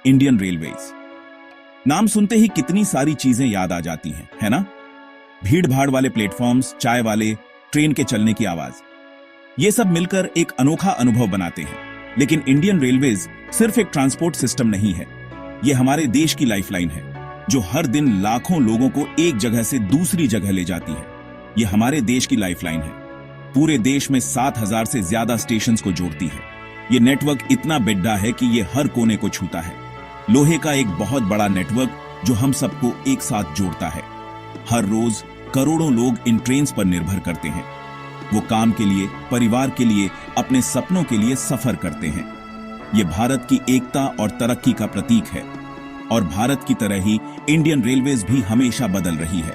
Indian railways. नाम सुनते ही कितनी सारी चीजें याद आ जाती हैं, है ना? भीड़ भाड़ वाले प्लेटफॉर्म्स, चाय वाले, ट्रेन के चलने की आवाज, ये सब मिलकर एक अनोखा अनुभव बनाते हैं। लेकिन इंडियन रेलवेज सिर्फ एक ट्रांसपोर्ट सिस्टम नहीं है, ये हमारे देश की लाइफलाइन है, जो हर दिन लाखों लोगों को एक जगह से दूसरी जगह ले जाती है। ये हमारे देश की लाइफलाइन है, पूरे देश में 7,000 से ज्यादा स्टेशंस को जोड़ती है। ये नेटवर्क इतना बिड्ढा है कि ये हर कोने को छूता है। लोहे का एक बहुत बड़ा नेटवर्क जो हम सबको एक साथ जोड़ता है। हर रोज करोड़ों लोग इन ट्रेन्स पर निर्भर करते हैं। वो काम के लिए, परिवार के लिए, अपने सपनों के लिए सफर करते हैं। ये भारत की एकता और तरक्की का प्रतीक है। और भारत की तरह ही इंडियन रेलवेज भी हमेशा बदल रही है,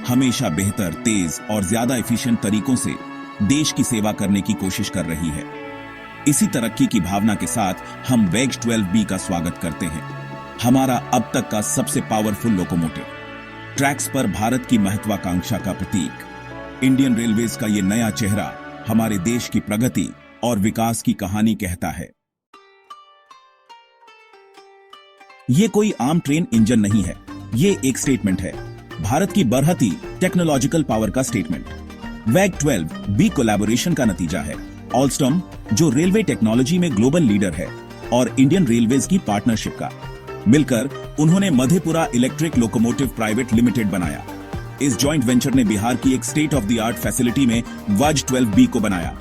हमेशा बेहतर, तेज और ज्यादा एफिशिएंट तरीकों से देश की सेवा करने की कोशिश कर रही है। इसी तरक्की की भावना के साथ हम वेग 12B का स्वागत करते हैं, हमारा अब तक का सबसे पावरफुल लोकोमोटिव, ट्रैक्स पर भारत की महत्वाकांक्षा का प्रतीक। इंडियन रेलवेज का ये नया चेहरा हमारे देश की प्रगति और विकास की कहानी कहता है। ये कोई आम ट्रेन इंजन नहीं है, ये एक स्टेटमेंट है, भारत की बढ़ती टेक्नोलॉजिकल पावर का स्टेटमेंट। वेग 12B कोलैबोरेशन का नतीजा है। ऑलस्टॉम, जो रेलवे टेक्नोलॉजी में ग्लोबल लीडर है, और इंडियन रेलवेज की पार्टनरशिप का मिलकर उन्होंने Madhepura electric locomotive private limited बनाया। इस जॉइंट वेंचर ने बिहार की एक state of the art facility में वेग 12B को बनाया।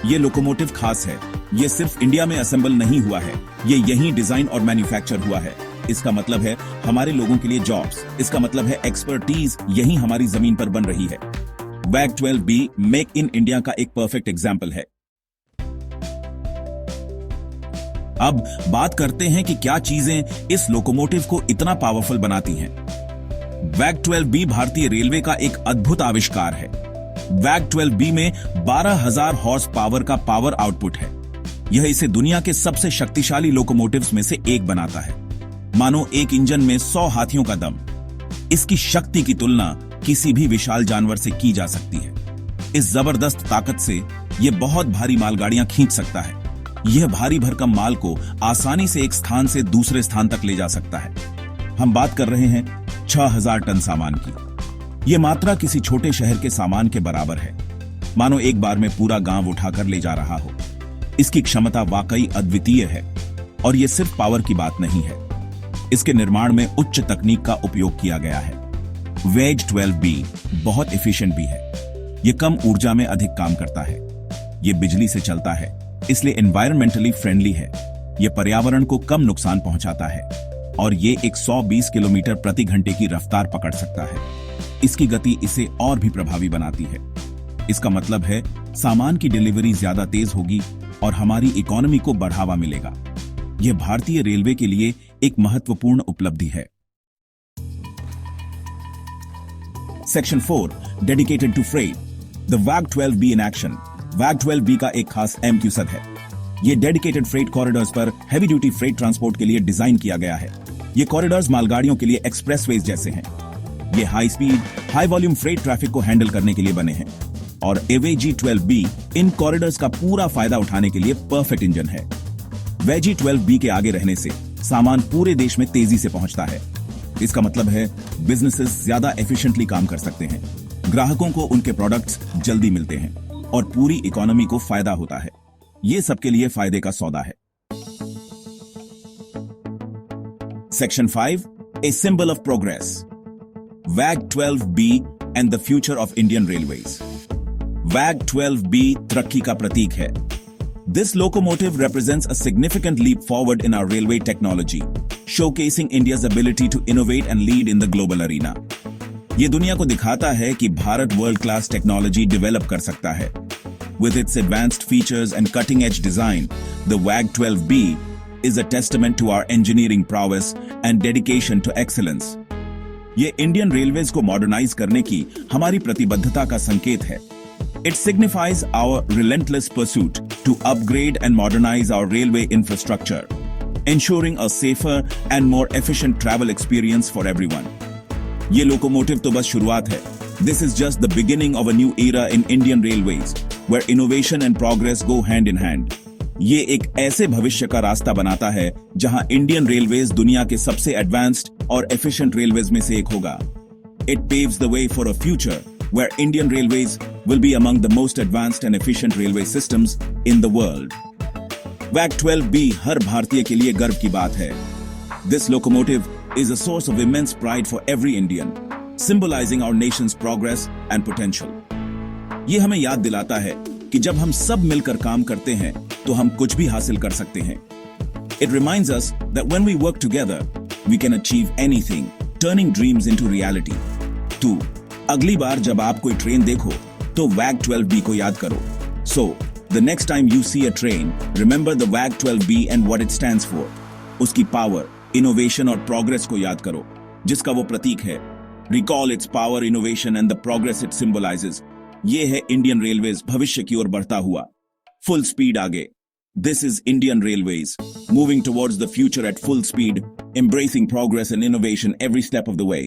ये लोकोमोटिव खास है, ये सिर्फ इंडिया में असेंबल नहीं हुआ है, ये यहीं डिजाइन और मैन्युफैक्चर हुआ है। इसका मतलब है हमारे लोगों के लिए जॉब्स, इसका मतलब है एक्सपर्टीज यहीं हमारी जमीन पर बन रही है। वेग 12B मेक इन इंडिया का एक परफेक्ट एग्जाम्पल है। अब बात करते हैं कि क्या चीजें इस लोकोमोटिव को इतना पावरफुल बनाती हैं। वेग 12B भारतीय रेलवे का एक अद्भुत आविष्कार है। वेग 12B में 12,000 हॉर्स पावर का पावर आउटपुट है। यह इसे दुनिया के सबसे शक्तिशाली लोकोमोटिव्स में से एक बनाता है। मानो एक इंजन में 100 हाथियों का दम। इसकी शक्ति की तुलना किसी भी विशाल जानवर से की जा सकती है। इस जबरदस्त ताकत से यह बहुत भारी मालगाड़ियां खींच सकता है। यह भारी भरकम माल को आसानी से एक स्थान से दूसरे स्थान तक ले जा सकता है। हम बात कर रहे हैं 6,000 टन सामान की। यह मात्रा किसी छोटे शहर के सामान के बराबर है, मानो एक बार में पूरा गांव उठाकर ले जा रहा हो। इसकी क्षमता वाकई अद्वितीय है। और यह सिर्फ पावर की बात नहीं है, इसके निर्माण में उच्च तकनीक का उपयोग किया गया है। वेग 12B बहुत एफिशिएंट भी है। यह कम ऊर्जा में अधिक काम करता है। यह बिजली से चलता है, इसलिए एनवायरमेंटली फ्रेंडली है। यह पर्यावरण को कम नुकसान पहुंचाता है। और ये 120 किलोमीटर प्रति घंटे की रफ्तार पकड़ सकता है। इसकी गति इसे और भी प्रभावी बनाती है। इसका मतलब है सामान की डिलीवरी ज्यादा तेज होगी और हमारी इकोनॉमी को बढ़ावा मिलेगा। यह भारतीय रेलवे के लिए एक महत्वपूर्ण उपलब्धि है। Section 4 dedicated to freight, the वेग 12B इन एक्शन। वेग 12B का एक खास MQSD है। यह डेडिकेटेड फ्रेट कॉरिडोर्स पर हैवी ड्यूटी फ्रेट ट्रांसपोर्ट के लिए डिजाइन किया गया है। ये कॉरिडोर्स मालगाड़ियों के लिए एक्सप्रेसवेज जैसे हैं। ये high speed, high volume freight traffic को हैंडल करने के लिए बने हैं। और वेग 12B इन कॉरिडोर्स का पूरा फायदा उठाने के लिए परफेक्ट इंजन है। वेग 12B के आगे रहने से सामान पूरे देश में तेजी से पहुंचता है। इसका मतलब है बिजनेसेस ज्यादा एफिशिएंटली काम कर सकते हैं, ग्राहकों को उनके प्रोडक्ट्स जल्दी मिलते हैं और पूरी इकोनॉमी को फायदा होता है। ये सबके लिए फायदे का सौदा है। Section 5 a symbol of progress, वेग 12B and the future of Indian railways. वेग 12B तरक्की का प्रतीक है। This locomotive represents a significant leap forward in our railway technology, showcasing India's ability to innovate and lead in the global arena. ये दुनिया को दिखाता है कि Bharat world class technology develop कर सकता है। With its advanced features and cutting-edge design, the WAG 12B is a testament to our engineering prowess and dedication to excellence. ये इंडियन रेलवेज को मॉडर्नाइज करने की हमारी प्रतिबद्धता का संकेत है। It signifies our relentless pursuit to upgrade and modernize our railway infrastructure, ensuring a safer and more efficient travel experience for everyone. ये लोकोमोटिव तो बस शुरुआत है। This is just the beginning of a new era in Indian Railways, where innovation and progress go hand in hand. ये एक ऐसे भविष्य का रास्ता बनाता है जहां इंडियन रेलवेज दुनिया के सबसे एडवांस्ड और एफिशिएंट रेलवेज में से एक होगा। It paves the way for a future where Indian Railways will be among the most advanced and efficient railway systems in the world. WAG 12B हर भारतीय के लिए गर्व की बात है. This locomotive is a source of immense pride for every Indian, symbolizing our nation's progress and potential. ये हमें याद दिलाता है कि जब हम सब मिलकर काम करते हैं तो हम कुछ भी हासिल कर सकते हैं. It reminds us that when we work together, we can achieve anything, turning dreams into reality. 2. अगली बार जब आप कोई ट्रेन देखो तो WAG 12B को याद करो. So, the next time you see a train, remember the WAG 12B and what it stands for. उसकी पावर, इनोवेशन और प्रोग्रेस को याद करो, जिसका वो प्रतीक है. Recall its power, innovation and the progress it symbolizes. ये है इंडियन रेलवेज भविष्य की ओर बढ़ता हुआ. फुल स्पीड आगे. This is Indian Railways, moving towards the future at full speed, embracing progress and innovation every step of the way.